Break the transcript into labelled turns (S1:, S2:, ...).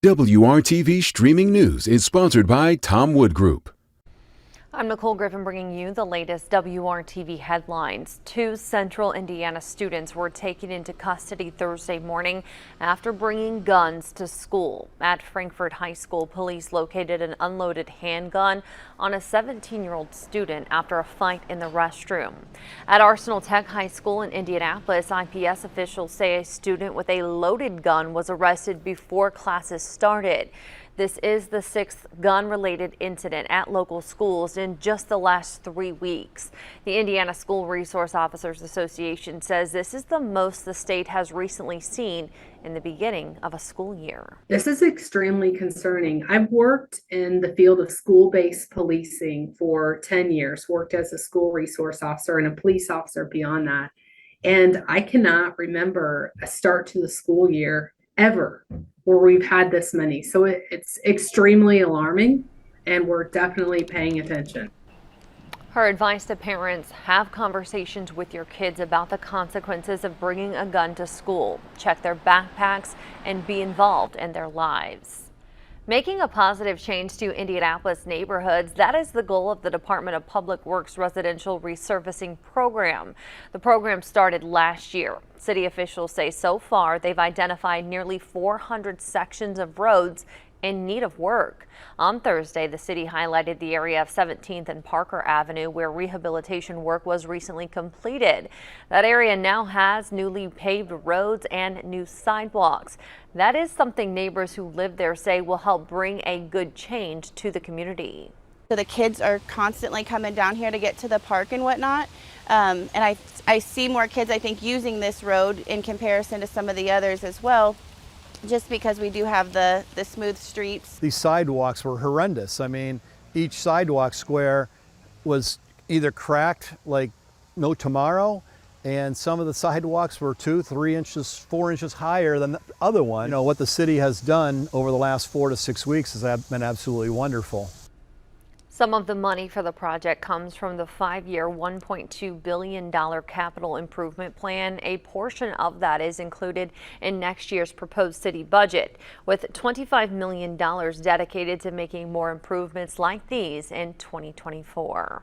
S1: WRTV Streaming News is sponsored by Tom Wood Group.
S2: I'm Nicole Griffin bringing you the latest WRTV headlines. Two Central Indiana students were taken into custody Thursday morning after bringing guns to school. At Frankfort High School, police located an unloaded handgun on a 17-year-old student after a fight in the restroom. At Arsenal Tech High School in Indianapolis, IPS officials say a student with a loaded gun was arrested before classes started. This is the sixth gun-related incident at local schools in just the last 3 weeks. The Indiana School Resource Officers Association says this is the most the state has recently seen in the beginning of a school year.
S3: This is extremely concerning. I've worked in the field of school-based policing for 10 years, worked as a school resource officer and a police officer beyond that. And I cannot remember a start to the school year ever where we've had this many. So it's extremely alarming, and we're definitely paying attention.
S2: Her advice to parents: have conversations with your kids about the consequences of bringing a gun to school. Check their backpacks and be involved in their lives. Making a positive change to Indianapolis neighborhoods, that is the goal of the Department of Public Works Residential Resurfacing Program. The program started last year. City officials say so far they've identified nearly 400 sections of roads in need of work. On Thursday, the city highlighted the area of 17th and Parker Avenue where rehabilitation work was recently completed. That area now has newly paved roads and new sidewalks. That is something neighbors who live there say will help bring a good change to the community.
S4: So the kids are constantly coming down here to get to the park and whatnot. And I see more kids, I think, using this road in comparison to some of the others as well, just because we do have the smooth streets.
S5: These sidewalks were horrendous. I mean, each sidewalk square was either cracked like no tomorrow, and some of the sidewalks were 2, 3 inches, 4 inches higher than the other one. You know, what the city has done over the last 4 to 6 weeks has been absolutely wonderful.
S2: Some of the money for the project comes from the 5-year, $1.2 billion capital improvement plan. A portion of that is included in next year's proposed city budget, with $25 million dedicated to making more improvements like these in 2024.